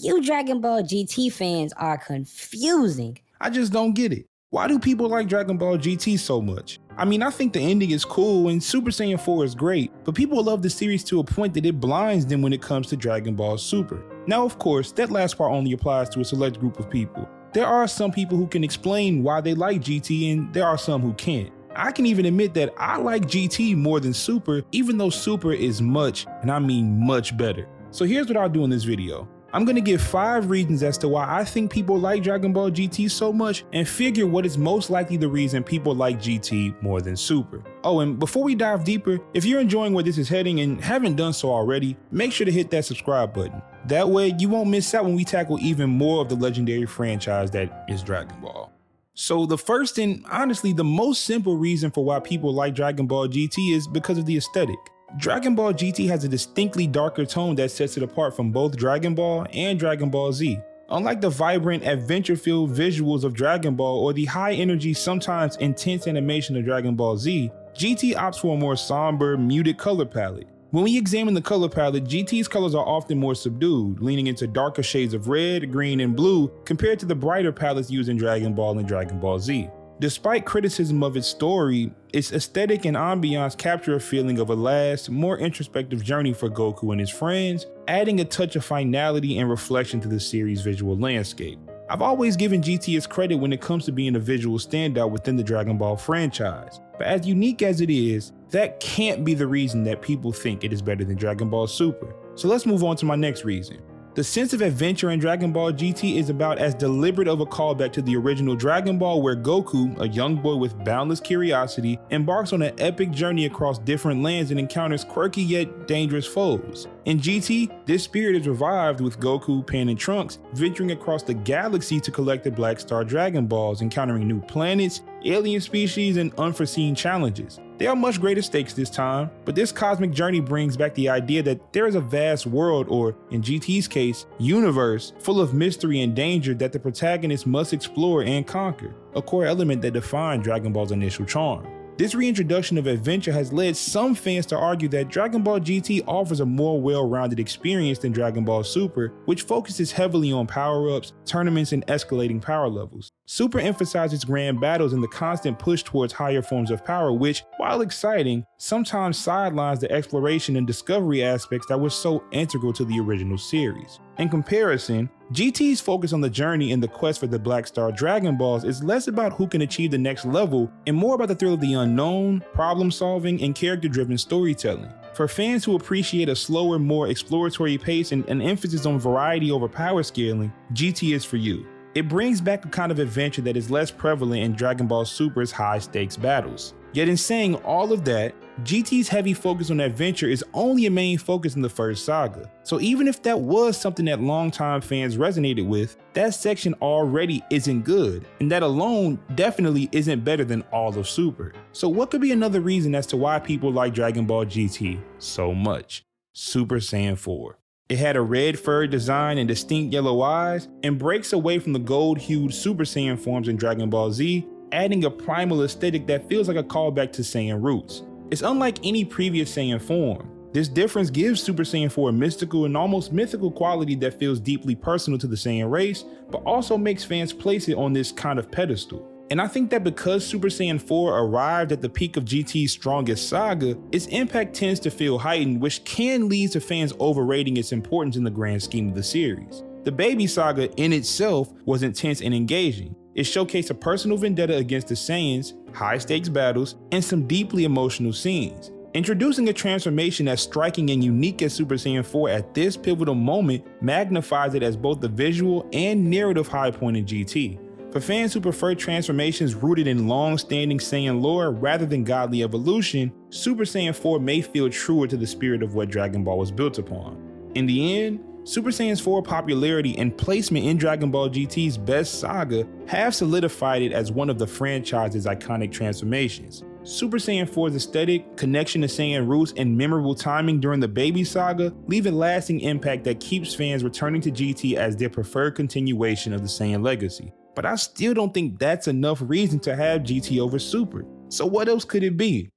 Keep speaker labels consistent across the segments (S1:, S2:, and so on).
S1: You Dragon Ball GT fans are confusing.
S2: I just don't get it. Why do people like Dragon Ball GT so much? I mean, I think the ending is cool and Super Saiyan 4 is great, but people love the series to a point that it blinds them when it comes to Dragon Ball Super. Now, of course, that last part only applies to a select group of people. There are some people who can explain why they like GT and there are some who can't. I can even admit that I like GT more than Super, even though Super is much, and I mean much better. So here's what I'll do in this video. I'm gonna give 5 reasons as to why I think people like Dragon Ball GT so much and figure what is most likely the reason people like GT more than Super. Oh, and before we dive deeper, if you're enjoying where this is heading and haven't done so already, make sure to hit that subscribe button. That way you won't miss out when we tackle even more of the legendary franchise that is Dragon Ball. So the first and honestly the most simple reason for why people like Dragon Ball GT is because of the aesthetic. Dragon Ball GT has a distinctly darker tone that sets it apart from both Dragon Ball and Dragon Ball Z. Unlike the vibrant, adventure-filled visuals of Dragon Ball or the high-energy, sometimes intense animation of Dragon Ball Z, GT opts for a more somber, muted color palette. When we examine the color palette, GT's colors are often more subdued, leaning into darker shades of red, green, and blue compared to the brighter palettes used in Dragon Ball and Dragon Ball Z. Despite criticism of its story, its aesthetic and ambiance capture a feeling of a last, more introspective journey for Goku and his friends, adding a touch of finality and reflection to the series' visual landscape. I've always given GT its credit when it comes to being a visual standout within the Dragon Ball franchise, but as unique as it is, that can't be the reason that people think it is better than Dragon Ball Super. So let's move on to my next reason. The sense of adventure in Dragon Ball GT is about as deliberate of a callback to the original Dragon Ball, where Goku, a young boy with boundless curiosity, embarks on an epic journey across different lands and encounters quirky yet dangerous foes. In GT, this spirit is revived with Goku, Pan, and Trunks venturing across the galaxy to collect the Black Star Dragon Balls, encountering new planets, alien species, and unforeseen challenges. There are much greater stakes this time, but this cosmic journey brings back the idea that there is a vast world, or in GT's case, universe, full of mystery and danger that the protagonist must explore and conquer, a core element that defined Dragon Ball's initial charm. This reintroduction of adventure has led some fans to argue that Dragon Ball GT offers a more well-rounded experience than Dragon Ball Super, which focuses heavily on power-ups, tournaments, and escalating power levels. Super emphasizes grand battles and the constant push towards higher forms of power, which, while exciting, sometimes sidelines the exploration and discovery aspects that were so integral to the original series. In comparison, GT's focus on the journey and the quest for the Black Star Dragon Balls is less about who can achieve the next level and more about the thrill of the unknown, problem solving, and character-driven storytelling. For fans who appreciate a slower, more exploratory pace and an emphasis on variety over power scaling, GT is for you. It brings back a kind of adventure that is less prevalent in Dragon Ball Super's high-stakes battles. Yet in saying all of that, GT's heavy focus on adventure is only a main focus in the first saga. So even if that was something that longtime fans resonated with, that section already isn't good, and that alone definitely isn't better than all of Super. So what could be another reason as to why people like Dragon Ball GT so much? Super Saiyan 4. It had a red fur design and distinct yellow eyes, and breaks away from the gold-hued Super Saiyan forms in Dragon Ball Z, adding a primal aesthetic that feels like a callback to Saiyan roots. It's unlike any previous Saiyan form. This difference gives Super Saiyan 4 a mystical and almost mythical quality that feels deeply personal to the Saiyan race, but also makes fans place it on this kind of pedestal. And I think that because Super Saiyan 4 arrived at the peak of GT's strongest saga, its impact tends to feel heightened, which can lead to fans overrating its importance in the grand scheme of the series. The Baby Saga in itself was intense and engaging. It showcased a personal vendetta against the Saiyans, high-stakes battles, and some deeply emotional scenes. Introducing a transformation as striking and unique as Super Saiyan 4 at this pivotal moment magnifies it as both the visual and narrative high point in GT. For fans who prefer transformations rooted in long-standing Saiyan lore rather than godly evolution, Super Saiyan 4 may feel truer to the spirit of what Dragon Ball was built upon. In the end, Super Saiyan 4's popularity and placement in Dragon Ball GT's best saga have solidified it as one of the franchise's iconic transformations. Super Saiyan 4's aesthetic, connection to Saiyan roots, and memorable timing during the Baby Saga leave a lasting impact that keeps fans returning to GT as their preferred continuation of the Saiyan legacy. But I still don't think that's enough reason to have GT over Super. So what else could it be?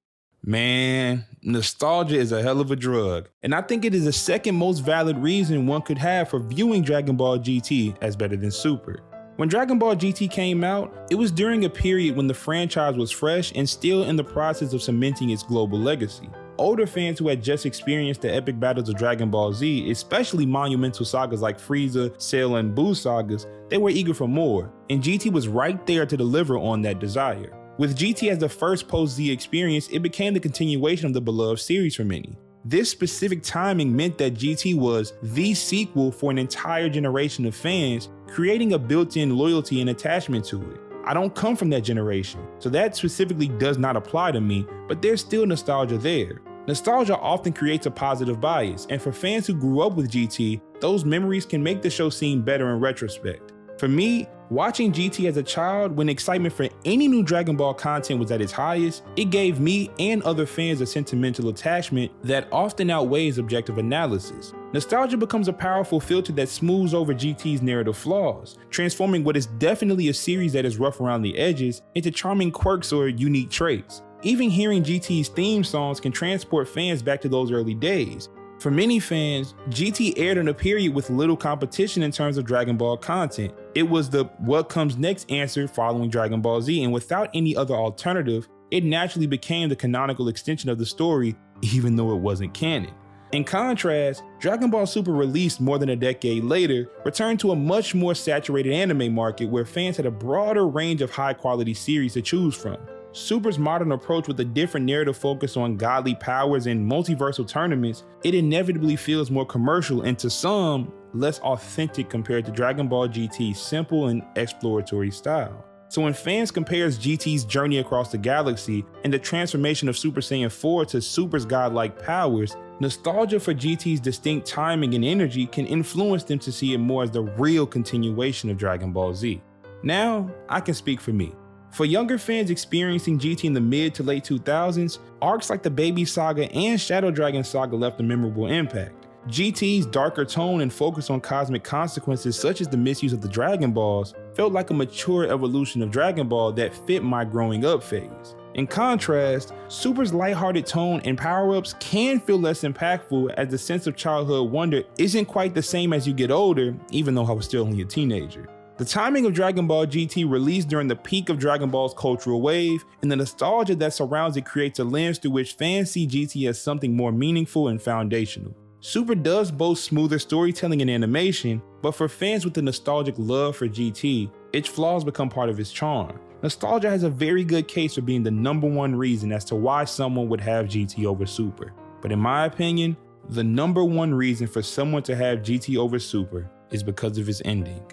S2: Man, nostalgia is a hell of a drug, and I think it is the second most valid reason one could have for viewing Dragon Ball GT as better than Super. When Dragon Ball GT came out, it was during a period when the franchise was fresh and still in the process of cementing its global legacy. Older fans who had just experienced the epic battles of Dragon Ball Z, especially monumental sagas like Frieza, Cell, and Buu sagas, they were eager for more, and GT was right there to deliver on that desire. With GT as the first post-Z experience, it became the continuation of the beloved series for many. This specific timing meant that GT was the sequel for an entire generation of fans, creating a built-in loyalty and attachment to it. I don't come from that generation, so that specifically does not apply to me, but there's still nostalgia there. Nostalgia often creates a positive bias, and for fans who grew up with GT, those memories can make the show seem better in retrospect. For me, watching GT as a child, when excitement for any new Dragon Ball content was at its highest, it gave me and other fans a sentimental attachment that often outweighs objective analysis. Nostalgia becomes a powerful filter that smooths over GT's narrative flaws, transforming what is definitely a series that is rough around the edges into charming quirks or unique traits. Even hearing GT's theme songs can transport fans back to those early days. For many fans, GT aired in a period with little competition in terms of Dragon Ball content. It was the what comes next answer following Dragon Ball Z, and without any other alternative, it naturally became the canonical extension of the story, even though it wasn't canon. In contrast, Dragon Ball Super, released more than a decade later, returned to a much more saturated anime market where fans had a broader range of high-quality series to choose from. Super's modern approach, with a different narrative focus on godly powers and multiversal tournaments, it inevitably feels more commercial and to some, less authentic compared to Dragon Ball GT's simple and exploratory style. So when fans compares GT's journey across the galaxy and the transformation of Super Saiyan 4 to Super's godlike powers, nostalgia for GT's distinct timing and energy can influence them to see it more as the real continuation of Dragon Ball Z. Now, I can speak for me. For younger fans experiencing GT in the mid to late 2000s, arcs like the Baby Saga and Shadow Dragon Saga left a memorable impact. GT's darker tone and focus on cosmic consequences such as the misuse of the Dragon Balls felt like a mature evolution of Dragon Ball that fit my growing up phase. In contrast, Super's lighthearted tone and power-ups can feel less impactful, as the sense of childhood wonder isn't quite the same as you get older, even though I was still only a teenager. The timing of Dragon Ball GT, released during the peak of Dragon Ball's cultural wave, and the nostalgia that surrounds it creates a lens through which fans see GT as something more meaningful and foundational. Super does boast smoother storytelling and animation, but for fans with a nostalgic love for GT, its flaws become part of its charm. Nostalgia has a very good case for being the #1 reason as to why someone would have GT over Super. But in my opinion, the #1 reason for someone to have GT over Super is because of its ending.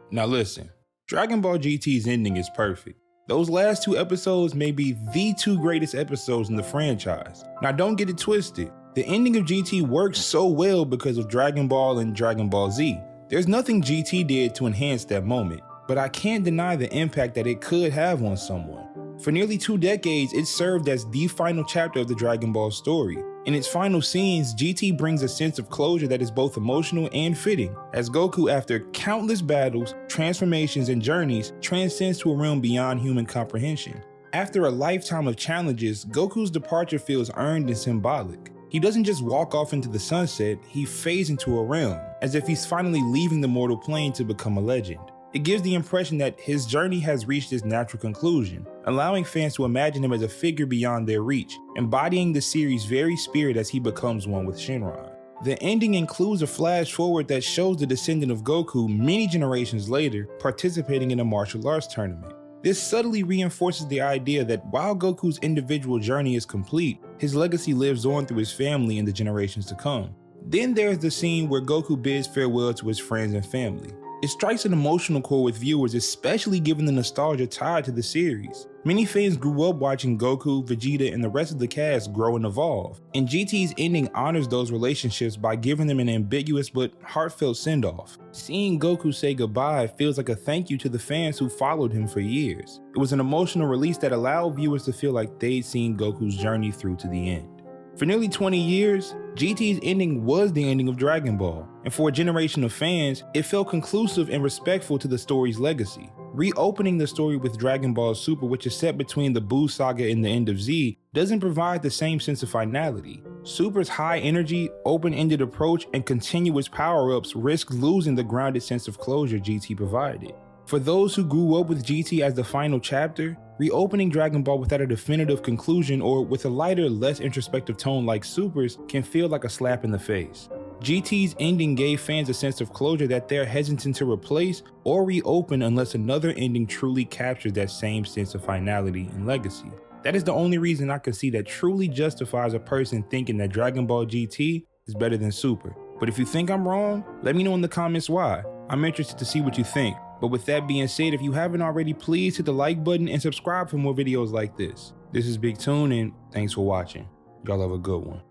S2: Now listen, Dragon Ball GT's ending is perfect. Those last 2 episodes may be the 2 greatest episodes in the franchise. Now don't get it twisted, the ending of GT works so well because of Dragon Ball and Dragon Ball Z. There's nothing GT did to enhance that moment, but I can't deny the impact that it could have on someone. For nearly 2 decades, it served as the final chapter of the Dragon Ball story. In its final scenes, GT brings a sense of closure that is both emotional and fitting, as Goku, after countless battles, transformations, and journeys, transcends to a realm beyond human comprehension. After a lifetime of challenges, Goku's departure feels earned and symbolic. He doesn't just walk off into the sunset, he fades into a realm, as if he's finally leaving the mortal plane to become a legend. It gives the impression that his journey has reached its natural conclusion, allowing fans to imagine him as a figure beyond their reach, embodying the series' very spirit as he becomes one with Shenron. The ending includes a flash forward that shows the descendant of Goku many generations later participating in a martial arts tournament. This subtly reinforces the idea that while Goku's individual journey is complete, his legacy lives on through his family in the generations to come. Then there's the scene where Goku bids farewell to his friends and family. It strikes an emotional chord with viewers, especially given the nostalgia tied to the series. Many fans grew up watching Goku, Vegeta, and the rest of the cast grow and evolve, and GT's ending honors those relationships by giving them an ambiguous but heartfelt send-off. Seeing Goku say goodbye feels like a thank you to the fans who followed him for years. It was an emotional release that allowed viewers to feel like they'd seen Goku's journey through to the end. For nearly 20 years, GT's ending was the ending of Dragon Ball, and for a generation of fans, it felt conclusive and respectful to the story's legacy. Reopening the story with Dragon Ball Super, which is set between the Buu saga and the end of Z, doesn't provide the same sense of finality. Super's high energy, open-ended approach, and continuous power-ups risk losing the grounded sense of closure GT provided. For those who grew up with GT as the final chapter, reopening Dragon Ball without a definitive conclusion or with a lighter, less introspective tone like Super's can feel like a slap in the face. GT's ending gave fans a sense of closure that they're hesitant to replace or reopen unless another ending truly captures that same sense of finality and legacy. That is the only reason I can see that truly justifies a person thinking that Dragon Ball GT is better than Super. But if you think I'm wrong, let me know in the comments why. I'm interested to see what you think. But with that being said, if you haven't already, please hit the like button and subscribe for more videos like this. This is BigTune and thanks for watching. Y'all have a good one.